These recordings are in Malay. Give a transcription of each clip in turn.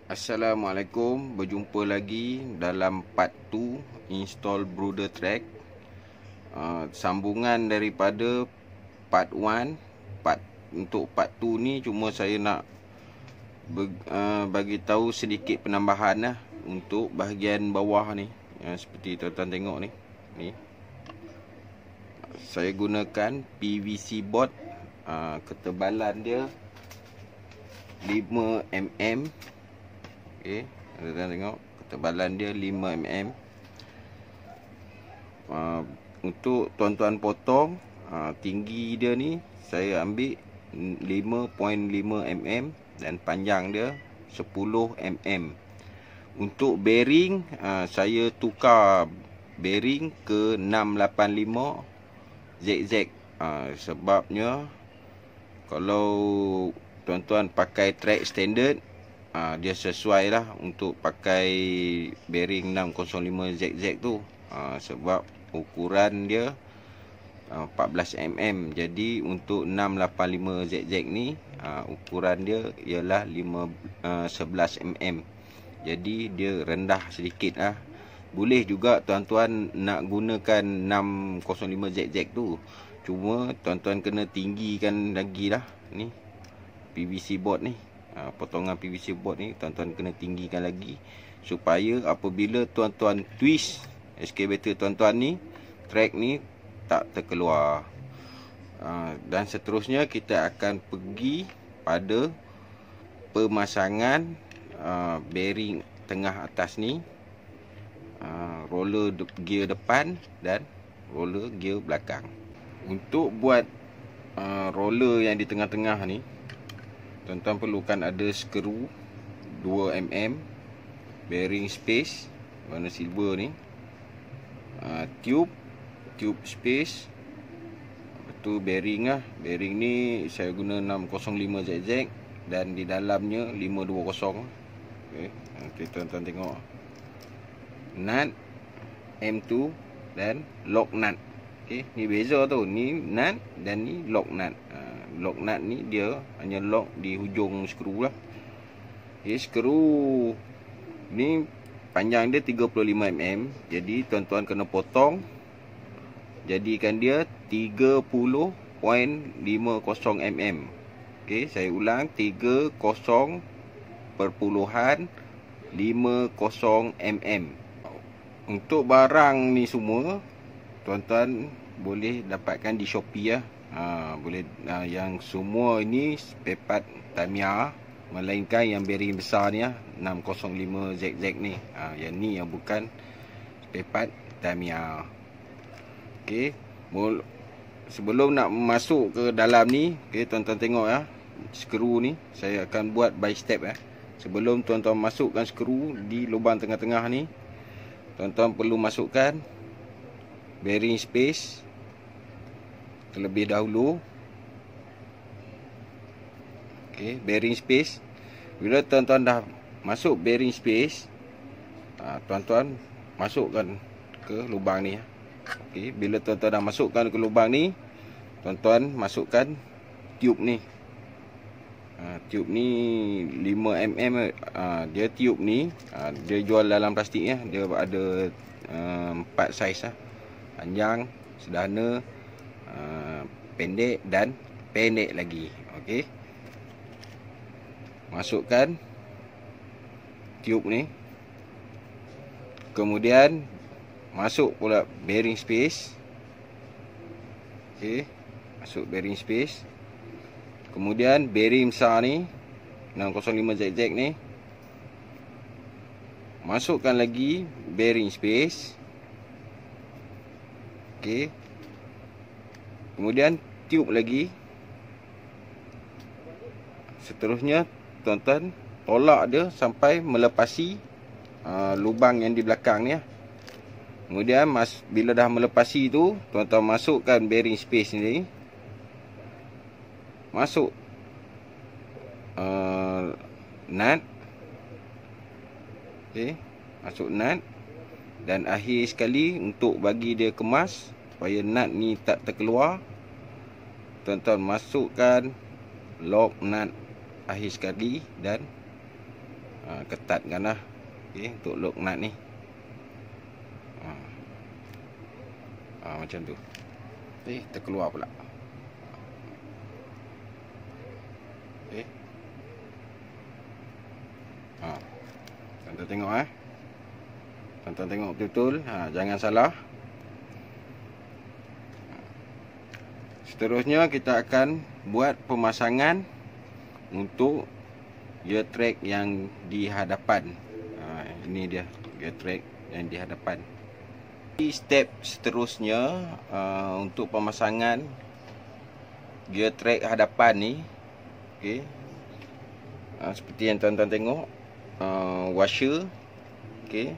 Assalamualaikum, berjumpa lagi dalam part 2 install brooder track. Sambungan daripada part 1. Untuk part 2 ni cuma saya nak bagi tahu sedikit penambahan lah untuk bahagian bawah ni. Seperti tuan-tuan tengok ni. Saya gunakan PVC board. Ketebalan dia 5mm. Okey, tuan-tuan tengok ketebalan dia 5mm. Untuk tuan-tuan potong, tinggi dia ni saya ambil 5.5mm dan panjang dia 10mm. Untuk bearing, saya tukar bearing ke 685 ZZ. Sebabnya kalau tuan-tuan pakai track standard, dia sesuai lah untuk pakai bearing 605 ZZ tu. Sebab ukuran dia 14mm. Jadi untuk 685 ZZ ni, ukuran dia ialah 11mm. Jadi dia rendah sedikit lah. Boleh juga tuan-tuan nak gunakan 605 ZZ tu, cuma tuan-tuan kena tinggikan lagi lah ni PVC board ni. Potongan PVC board ni tuan-tuan kena tinggikan lagi, supaya apabila tuan-tuan twist excavator tuan-tuan ni, track ni tak terkeluar. Dan seterusnya kita akan pergi pada pemasangan bearing tengah atas ni, roller gear depan dan roller gear belakang. Untuk buat roller yang di tengah-tengah ni, tuan-tuan perlukan ada skru 2mm, bearing space warna silver ni, tube space, tu bearing lah. Bearing ni saya guna 605 ZZ dan di dalamnya 520. Okey, nanti tuan-tuan tengok nut M2 dan lock nut. Okey, ni beza tu, ni nut dan ni lock nut. Lock nut ni dia hanya lock di hujung skru lah. Okay, skru ni panjang dia 35mm. Jadi tuan-tuan kena potong, jadikan dia 30.50mm. Okay, saya ulang, 30.50mm. Untuk barang ni semua tuan-tuan boleh dapatkan di Shopee lah. Boleh, yang semua ini spare part Tamiya, melainkan yang bearing besar ni 605 ZZ ni. Yang ni yang bukan spare part Tamiya. Okey, sebelum nak masuk ke dalam ni, okey, tuan-tuan tengok ya, skru ni saya akan buat by step . Sebelum tuan-tuan masukkan skru di lubang tengah-tengah ni, tuan-tuan perlu masukkan bearing space terlebih dahulu. Okey, bearing space. Bila tuan-tuan dah masuk bearing space, tuan-tuan masukkan ke lubang ni. Okey, bila tuan-tuan dah masukkan ke lubang ni, tuan-tuan masukkan tube ni. Tube ni 5mm. Dia tube ni, dia jual dalam plastik ya. Dia ada 4 saiz lah. Panjang, sederhana, pendek dan pendek lagi. Okey, masukkan tube ni, kemudian masuk pula bearing space. Okey, masuk bearing space, kemudian bearing besar ni 605 ZZ ni, masukkan lagi bearing space. Okey, kemudian tube lagi. Seterusnya tuan-tuan tolak dia sampai melepasi lubang yang di belakang ni . Kemudian bila dah melepasi tu, tuan-tuan masukkan bearing space ni, masuk nut. Okey, masuk nut. Dan akhir sekali, untuk bagi dia kemas supaya nut ni tak terkeluar, tuan-tuan masukkan lock nut akhir sekali dan ketatkan lah. Okey, untuk lock nut ni. Macam tu. Terkeluar pula. Tuan-tuan tengok Tuan-tuan tengok betul-betul. Jangan salah. Seterusnya kita akan buat pemasangan untuk gear track yang di hadapan. Ini dia gear track yang di hadapan. Step seterusnya untuk pemasangan gear track hadapan ni, okey. Seperti yang tuan-tuan tengok, washer, okey.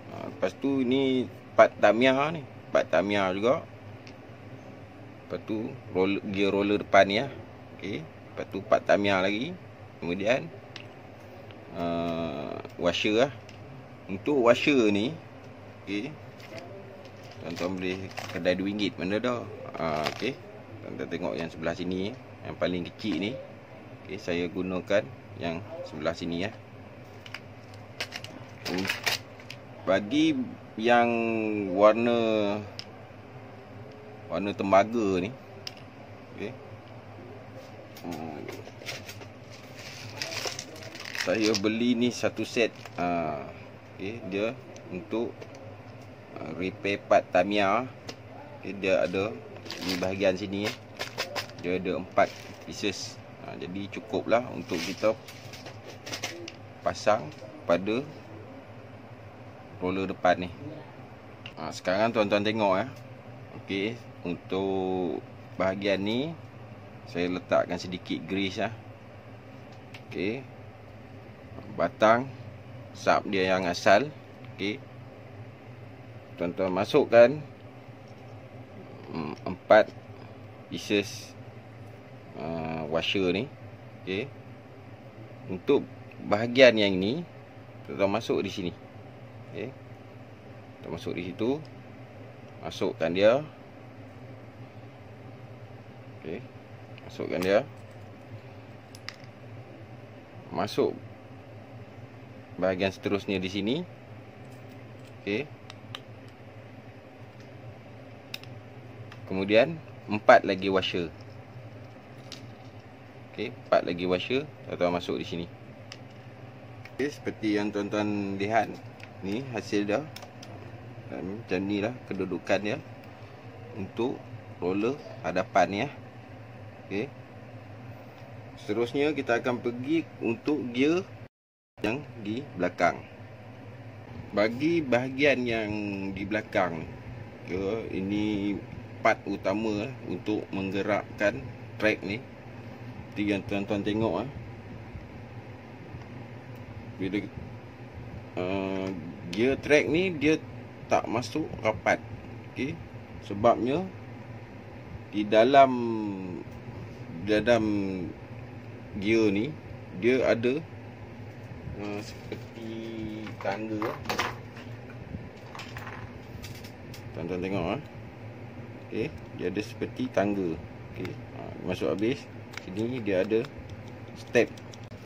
Lepas tu ini part Tamiya ni, part Tamiya juga. Lepas tu gear roller depan ni okey. Lepas tu part Tamiya lagi. Kemudian washer Untuk washer ni, okey, tuan-tuan boleh kedai RM2 mana dah. Okey. Tuan-tuan tengok yang sebelah sini, yang paling kecil ni. Okey, saya gunakan yang sebelah sini Bagi yang warna tembaga ni, okey. Saya beli ni satu set. Okey, dia untuk repair part Tamiya. Okay, dia ada di bahagian sini dia ada 4 pieces. Jadi cukup lah untuk kita pasang pada roller depan ni. Sekarang tuan-tuan tengok okey, untuk bahagian ni saya letakkan sedikit grease okey. Batang sub dia yang asal, okey. Tuan-tuan masukkan 4 pieces washer ni, okey. Untuk bahagian yang ni tuan-tuan masuk di sini, okey. Tuan masuk di situ, masukkan dia, okey. Masukkan dia, masuk bahagian seterusnya di sini, okey. Kemudian 4 lagi washer. Okey, 4 lagi washer tuan-tuan masuk di sini. Okey, seperti yang tuan-tuan lihat, ni hasil dah. Macam ni lah kedudukan dia untuk roller hadapan ni Okey. Seterusnya kita akan pergi untuk gear yang di belakang. Bagi bahagian yang di belakang, ini part utama untuk menggerakkan track ni. Seperti yang tuan-tuan tengok bila gear track ni dia tak masuk rapat, okey. Sebabnya di dalam gear ni dia ada seperti tangga. Tuan-tuan tengok okey, dia ada seperti tangga. Okey, masuk habis sini dia ada step.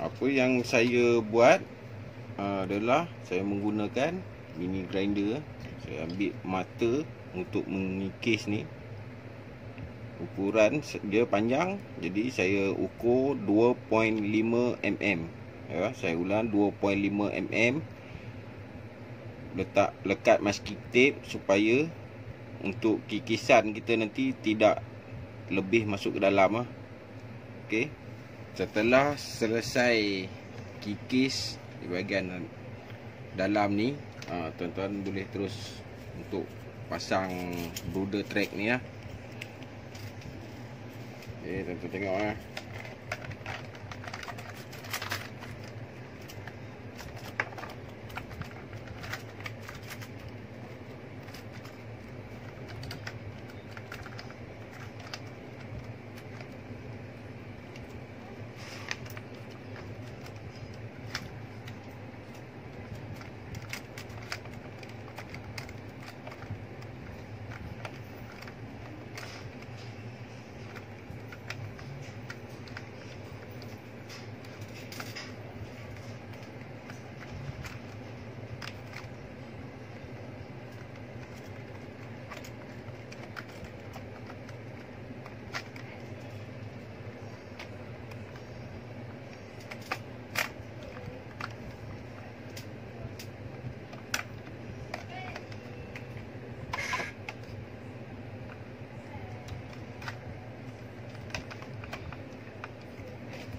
Apa yang saya buat adalah saya menggunakan mini grinder. Saya ambil mata untuk mengikis ni. Ukuran dia panjang, jadi saya ukur 2.5 mm. Saya ulang 2.5 mm. Lekat masking tape supaya untuk kikisan kita nanti tidak lebih masuk ke dalam Okey. Setelah selesai kikis di bahagian dalam ni, tuan-tuan boleh terus untuk pasang brooder track ni Okey, tuan-tuan tengok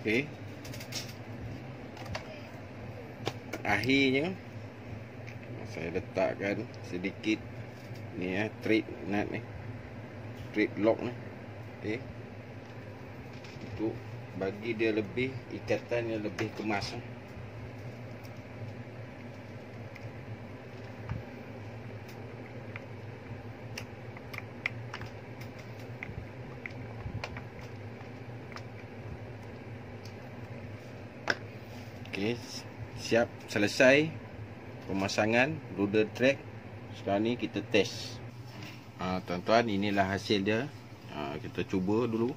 Okey. Akhirnya saya letakkan sedikit ni thread nut ni. Thread lock ni. Okey. Untuk bagi dia lebih ikatan yang lebih kemas. Okey, siap, selesai pemasangan brooder track. Sekarang ni kita test. Tuan-tuan, inilah hasil dia. Kita cuba dulu.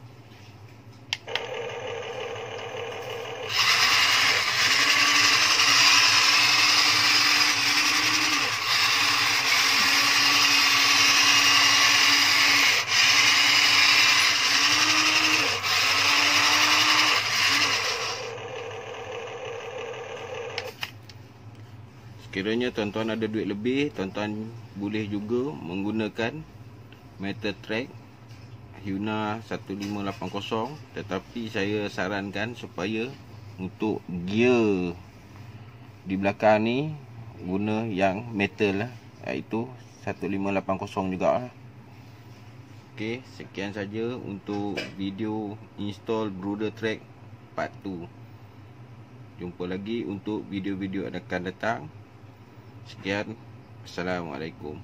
Sekiranya tuan-tuan ada duit lebih, tuan-tuan boleh juga menggunakan metal track Hyuna 1580, tetapi saya sarankan supaya untuk gear di belakang ni guna yang metal lah, iaitu 1580 juga lah. Okey, sekian saja untuk video install brooder track part 2. Jumpa lagi untuk video-video akan datang. Sekian, Assalamualaikum.